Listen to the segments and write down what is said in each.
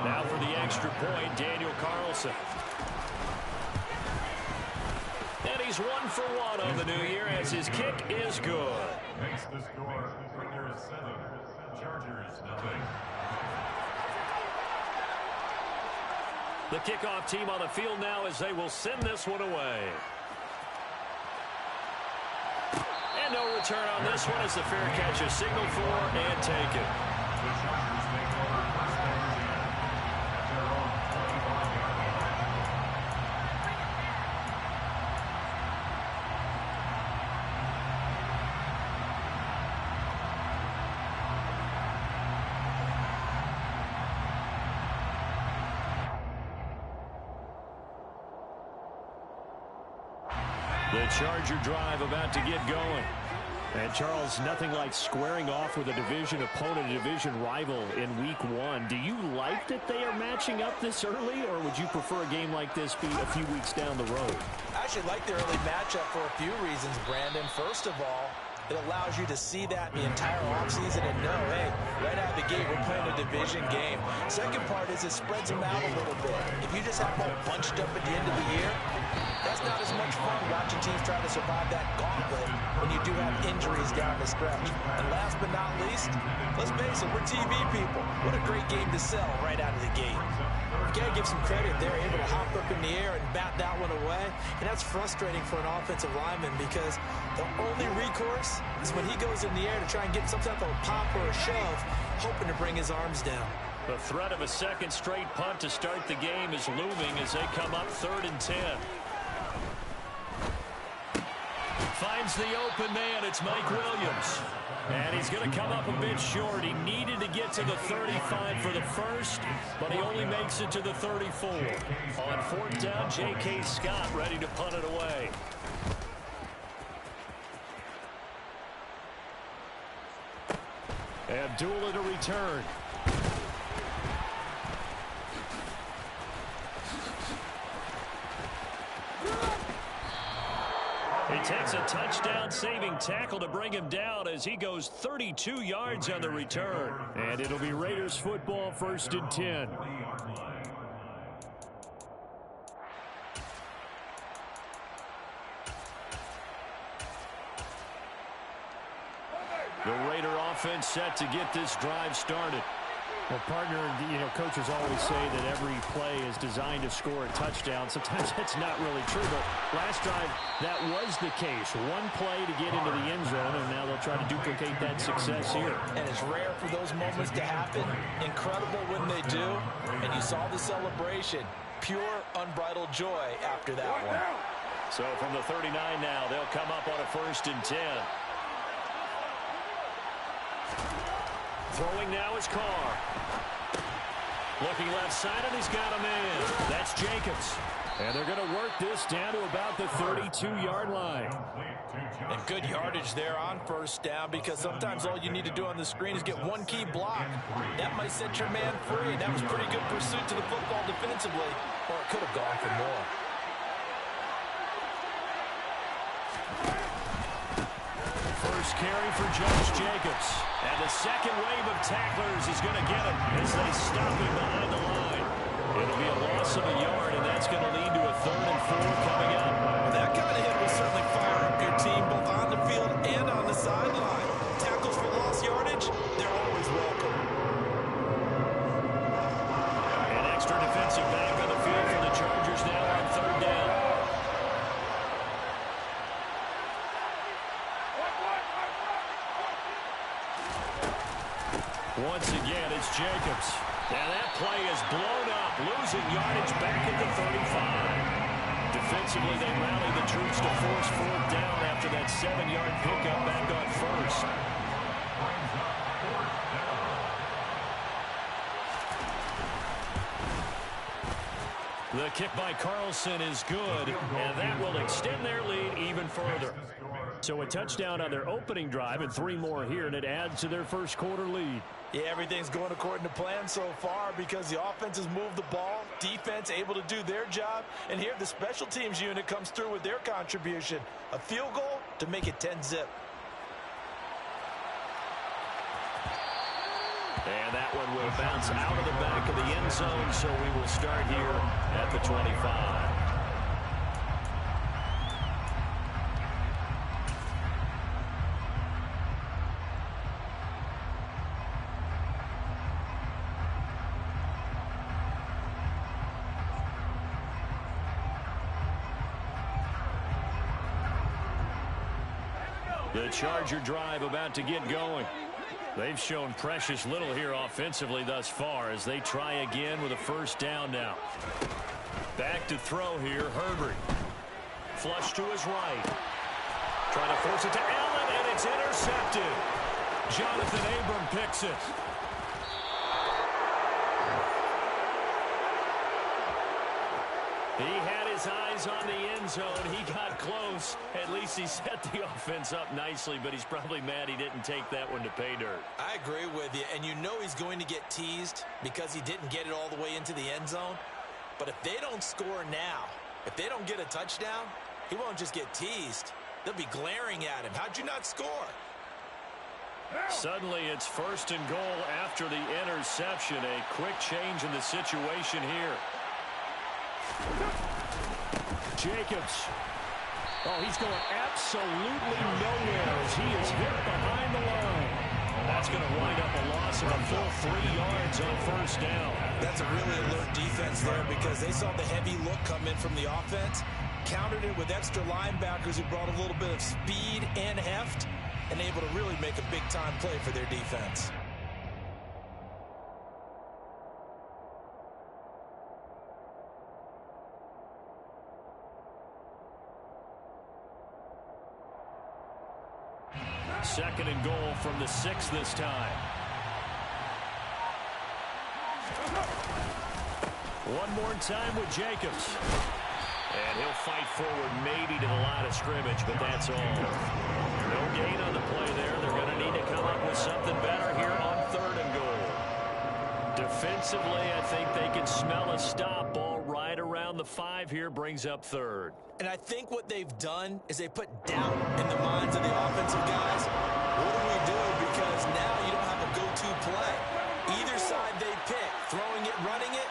Now for the extra point, Daniel Carlson. And he's 1 for 1 on the new year as his kick is good. Makes the score Raiders 7, Chargers nothing. The kickoff team on the field now as they will send this one away. And no return on this one as the fair catch is signaled for and taken. The Chargers take over first down at their own 25-yard line. The Charger drive about to get going. And Charles, nothing like squaring off with a division opponent, a division rival in week 1. Do you like that they are matching up this early, or would you prefer a game like this be a few weeks down the road? I actually like the early matchup for a few reasons, Brandon. First of all, it allows you to see that the entire offseason and know, hey, right out of the gate, we're playing a division game. Second part is it spreads them out a little bit. If you just have them all bunched up at the end of the year, that's not as much fun watching teams try to survive that gauntlet when you do have injuries down the stretch. And last but not least, let's face it, we're TV people. What a great game to sell right out of the gate. You gotta give some credit. They're able to hop up in the air and bat that one away. And that's frustrating for an offensive lineman because the only recourse is when he goes in the air to try and get some type of a pop or a shove, hoping to bring his arms down. The threat of a second straight punt to start the game is looming as they come up 3rd and 10. Finds the open man. It's Mike Williams. And he's going to come up a bit short. He needed to get to the 35 for the first, but he only makes it to the 34. On 4th down, J.K. Scott ready to punt it away. Abdullah to return. He takes a touchdown-saving tackle to bring him down as he goes 32 yards on the return. And it'll be Raiders football 1st and 10. The Raider offense set to get this drive started. Well, partner, coaches always say that every play is designed to score a touchdown. Sometimes that's not really true, but last drive, that was the case. One play to get into the end zone, and now they'll try to duplicate that success here. And it's rare for those moments to happen. Incredible when they do. And you saw the celebration. Pure, unbridled joy after that one. So from the 39 now, they'll come up on a 1st and 10. Throwing now is Carr. Looking left side, and he's got a man. That's Jacobs. And they're going to work this down to about the 32-yard line. And good yardage there on 1st down because sometimes all you need to do on the screen is get one key block. That might set your man free. That was pretty good pursuit to the football defensively, or it could have gone for more. First carry for Josh Jacobs. And the second wave of tacklers is going to get him as they stop him behind the line. It'll be a loss of a yard, and that's going to lead to a 3rd and 4 coming up. Well, that kind of hit will certainly fire up your team, both on the field and on the sideline. Tackles for lost yardage, they're always welcome. An extra defensive back on the field for the Chargers now on 3rd down. Once again, it's Jacobs. And that play is blown up, losing yardage back at the 35. Defensively, they rally the troops to force 4th down after that 7-yard pickup back on 1st. The kick by Carlson is good, and that will extend their lead even further. So a touchdown on their opening drive and 3 more here, and it adds to their first quarter lead. Yeah, everything's going according to plan so far because the offense has moved the ball, defense able to do their job, and here the special teams unit comes through with their contribution. A field goal to make it 10-zip. And that one will bounce out of the back of the end zone, so we will start here at the 25. The Charger drive about to get going. They've shown precious little here offensively thus far as they try again with a first down now. Back to throw here, Herbert. Flush to his right. Trying to force it to Allen, and it's intercepted. Jonathan Abram picks it. He had his eyes on the end zone. He got close. At least he set the offense up nicely, but he's probably mad he didn't take that one to pay dirt. I agree with you, and you know he's going to get teased because he didn't get it all the way into the end zone. But if they don't score now, if they don't get a touchdown, he won't just get teased. They'll be glaring at him. How'd you not score? Suddenly it's first and goal after the interception. A quick change in the situation here. Jacobs. Oh, he's going absolutely nowhere as he is hit behind the line. That's going to wind up a loss of a full 3 yards on first down. That's a really alert defense there because they saw the heavy look come in from the offense, countered it with extra linebackers who brought a little bit of speed and heft, and able to really make a big-time play for their defense. Second and goal from the 6 this time. One more time with Jacobs. And he'll fight forward maybe to the line of scrimmage, but that's all. No gain on the play there. They're going to need to come up with something better here on third and goal. Defensively, I think they can smell a stop ball right around the 5 here, brings up third. And I think what they've done is they put doubt in the minds of the offensive guys. What do we do? Because now you don't have a go-to play. Either side they pick, throwing it, running it,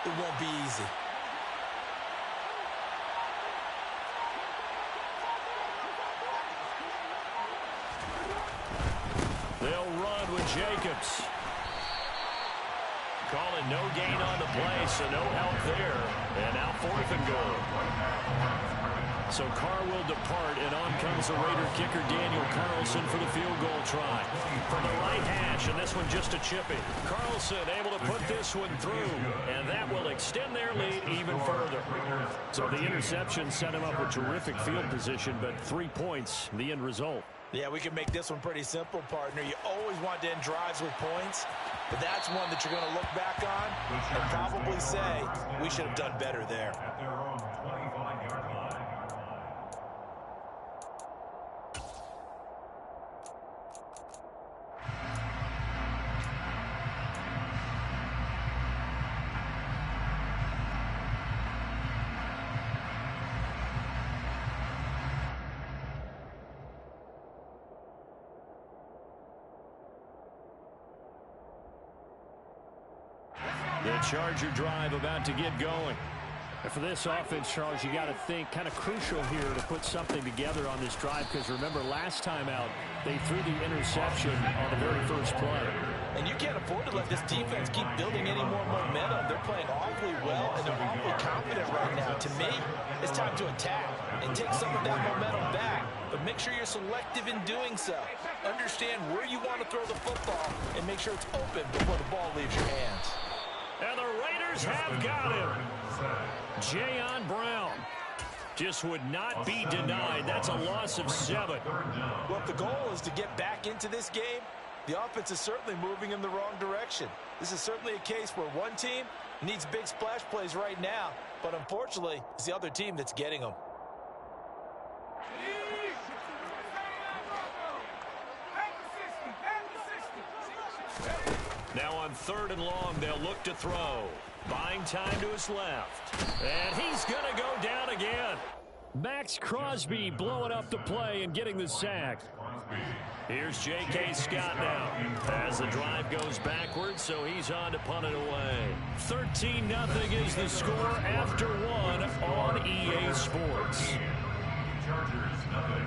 it won't be easy. They'll run with Jacobs. Calling no gain on the play, so no help there. And now fourth and goal. So Carr will depart, and on comes the Raider kicker Daniel Carlson for the field goal try. From the right hash, and this one just a chippy. Carlson able to put this one through, and that will extend their lead even further. So the interception set him up with terrific field position, but 3 points, the end result. Yeah, we can make this one pretty simple, partner. You always want to end drives with points, but that's one that you're going to look back on and probably say, we should have done better there. At their own 25-yard line. The Charger drive about to get going. And for this offense, Charles, you got to think kind of crucial here to put something together on this drive because remember last time out they threw the interception on the very first play. And you can't afford to let this defense keep building any more momentum. They're playing awfully well and they're awfully confident right now. To me, it's time to attack and take some of that momentum back. But make sure you're selective in doing so. Understand where you want to throw the football and make sure it's open before the ball leaves your hands. And the Raiders have got him. Jayon Brown just would not be denied. That's a loss of 7. Well, if the goal is to get back into this game, the offense is certainly moving in the wrong direction. This is certainly a case where one team needs big splash plays right now, but unfortunately, it's the other team that's getting them. Now on third and long, they'll look to throw. Buying time to his left. And he's going to go down again. Max Crosby blowing up the play and getting the sack. Here's J.K. Scott now as the drive goes backwards, so he's on to punt it away. 13-0 is the score after one on EA Sports. Chargers, nothing.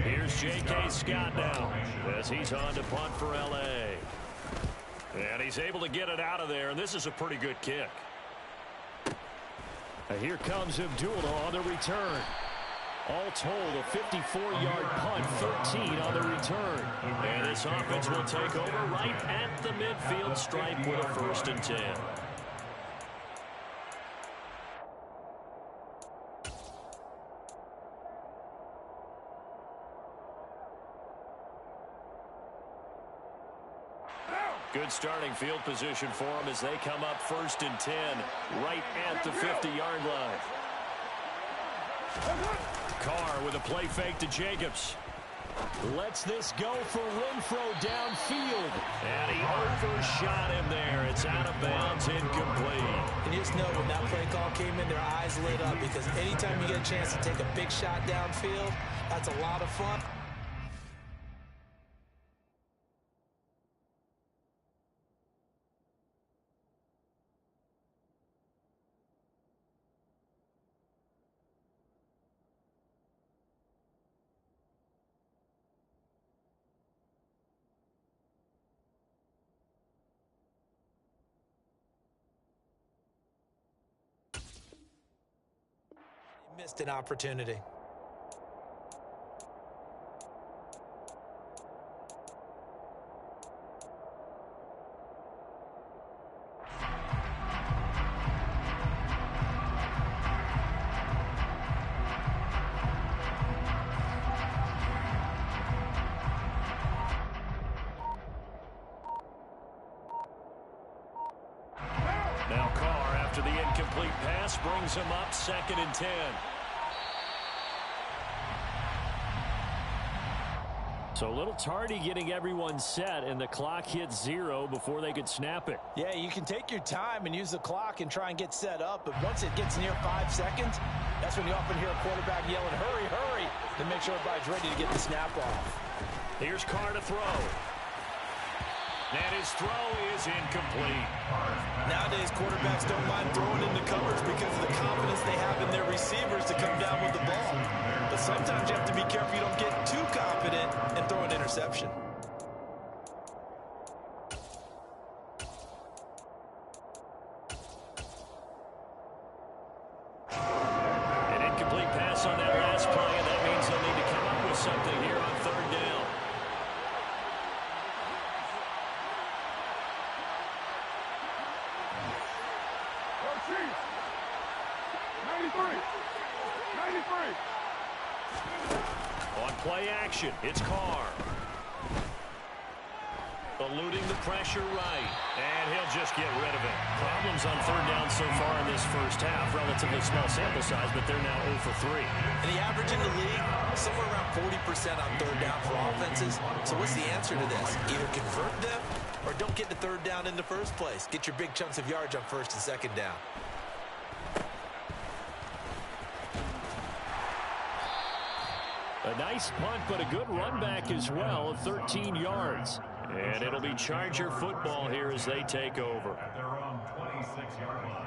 Here's J.K. Scott now as he's on to punt for L.A. And he's able to get it out of there, and this is a pretty good kick. And here comes Abdullah on the return. All told, a 54-yard punt, 13 on the return. And this offense will take over right at the midfield stripe with a 1st and 10. Good starting field position for them as they come up 1st and 10 right at the 50-yard line. Carr with a play fake to Jacobs. Lets this go for Renfro downfield. And he overshot him there. It's out of bounds, incomplete. And you just know when that play call came in, their eyes lit up because anytime you get a chance to take a big shot downfield, that's a lot of fun. Missed an opportunity. Now Carr, after the incomplete pass, brings him up 2nd and 10. So a little tardy getting everyone set, and the clock hits 0 before they could snap it. Yeah, you can take your time and use the clock and try and get set up, but once it gets near 5 seconds, that's when you often hear a quarterback yelling, hurry, hurry, to make sure everybody's ready to get the snap off. Here's Carr to throw. And his throw is incomplete. Nowadays, quarterbacks don't mind throwing into covers because of the confidence they have in their receivers to come down with the ball. But sometimes you have to be careful you don't get too confident and throw an interception. An incomplete pass on that last play, and that means they'll need to come up with something here on 3rd down. On play action, it's Carr. Eluding the pressure right, and he'll just get rid of it. Problems on 3rd down so far in this first half. Relatively small sample size, but they're now 0 for 3. And the average in the league, somewhere around 40% on 3rd down for offenses. So what's the answer to this? Either convert them or don't get the 3rd down in the first place. Get your big chunks of yards on 1st and 2nd down. A nice punt, but a good run back as well of 13 yards. And it'll be Charger football here as they take over. At their own 26-yard line.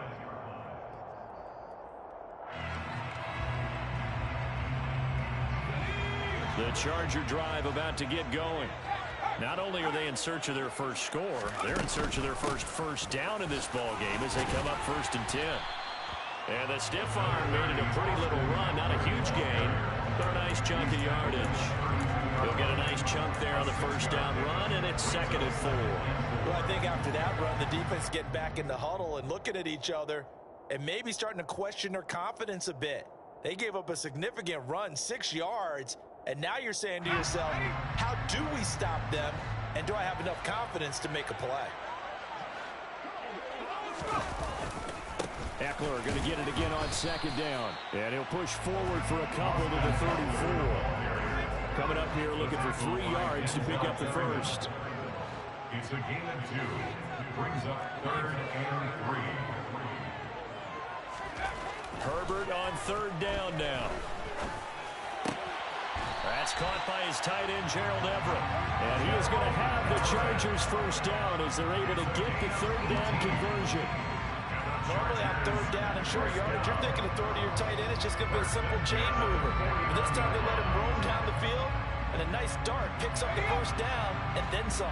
The Charger drive about to get going. Not only are they in search of their first score, they're in search of their first down in this ball game as they come up 1st and 10. And the stiff arm made it a pretty little run, not a huge gain, but a nice chunk of yardage. He'll get a nice chunk there on the 1st down run, and it's 2nd and 4. Well, I think after that run, the defense getting back in the huddle and looking at each other and maybe starting to question their confidence a bit. They gave up a significant run, 6 yards, and now you're saying to yourself, how do we stop them, and do I have enough confidence to make a play? Eckler going to get it again on 2nd down. And he'll push forward for a couple to the 34. Coming up here looking for 3 yards to pick up the first. It's a gain of 2. Brings up 3rd and 3. Herbert on 3rd down now. That's caught by his tight end, Gerald Everett. And he is going to have the Chargers 1st down as they're able to get the 3rd down conversion. Normally on 3rd down and short yardage, you're thinking of throwing to your tight end. It's just going to be a simple chain mover. But this time they let him roam down the field, and a nice dart picks up the 1st down and then some.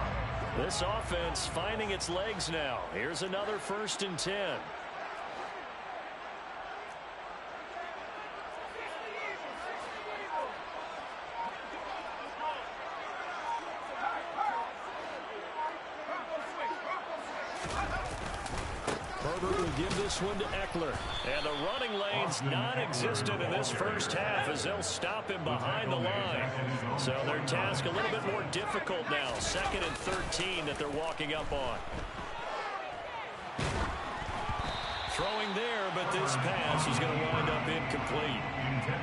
This offense finding its legs now. Here's another 1st and 10. Herbert will give this one to Eckler. And the running lane's non-existent in this 1st half as they'll stop him behind the line. So their task a little bit more difficult now. 2nd and 13 that they're walking up on. Throwing there, but this pass is going to wind up incomplete.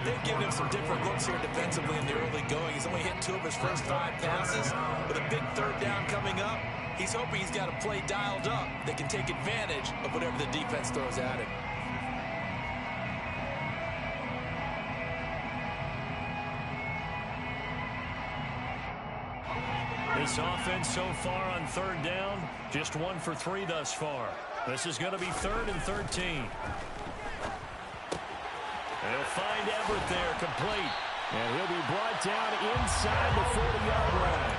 They've given him some different looks here defensively in the early going. He's only hit 2 of his first 5 passes. With a big 3rd down coming up, he's hoping he's got a play dialed up that can take advantage of whatever the defense throws at him. This offense so far on 3rd down, just 1 for 3 thus far. This is going to be 3rd and 13. They'll find Everett there, complete. And he'll be brought down inside the 40-yard line.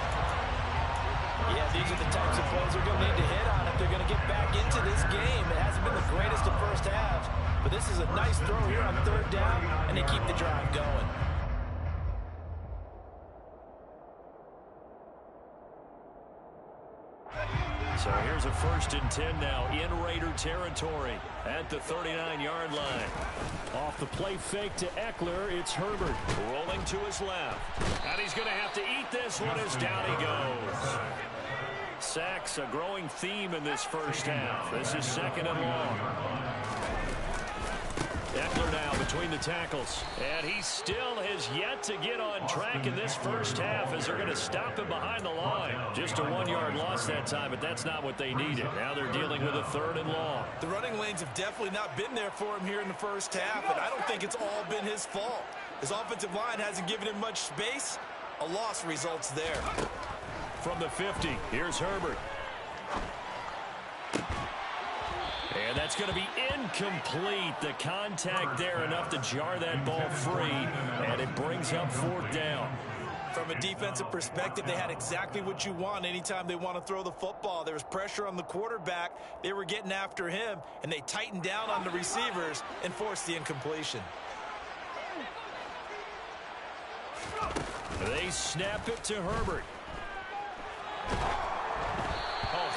Yeah, these are the types of plays they're going to need to hit on if they're going to get back into this game. It hasn't been the greatest of first halves, but this is a nice throw here on 3rd down, and they keep the drive going. So here's a 1st and 10 now in Raider territory at the 39-yard line. Off the play fake to Eckler, it's Herbert. Rolling to his left. And he's going to have to eat this one as down he goes. Sacks, a growing theme in this 1st half. This is 2nd and long. Eckler now between the tackles. And he still has yet to get on track in this 1st half as they're going to stop him behind the line. Just a 1-yard loss that time, but that's not what they needed. Now they're dealing with a 3rd and long. The running lanes have definitely not been there for him here in the 1st half, and I don't think it's all been his fault. His offensive line hasn't given him much space. A loss results there. From the 50, here's Herbert. And that's going to be incomplete. The contact there enough to jar that ball free, and it brings up 4th down. From a defensive perspective, they had exactly what you want anytime they want to throw the football. There was pressure on the quarterback. They were getting after him, and they tightened down on the receivers and forced the incompletion. They snap it to Herbert.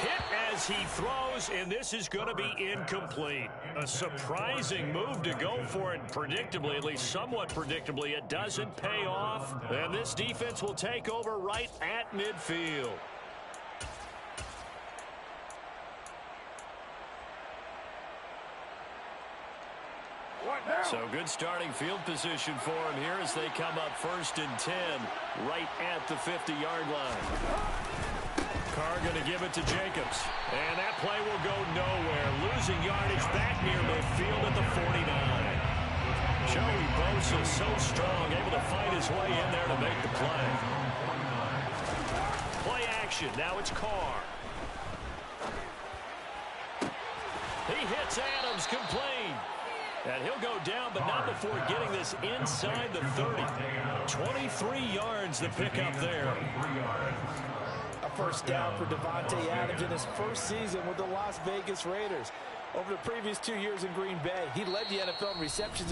Hit as he throws, and this is going to be incomplete. A surprising move to go for it predictably, at least somewhat predictably. It doesn't pay off, and this defense will take over right at midfield. So good starting field position for him here as they come up 1st and 10 right at the 50-yard line. Carr going to give it to Jacobs. And that play will go nowhere. Losing yardage back near midfield at the 49. Joey Bosa so strong, able to fight his way in there to make the play. Play action. Now it's Carr. He hits Adams, complete. And he'll go down, but not before getting this inside the 30. 23 yards to pick up there. A 1st down for Devontae Adams in his 1st season with the Las Vegas Raiders. Over the previous 2 years in Green Bay, he led the NFL in receptions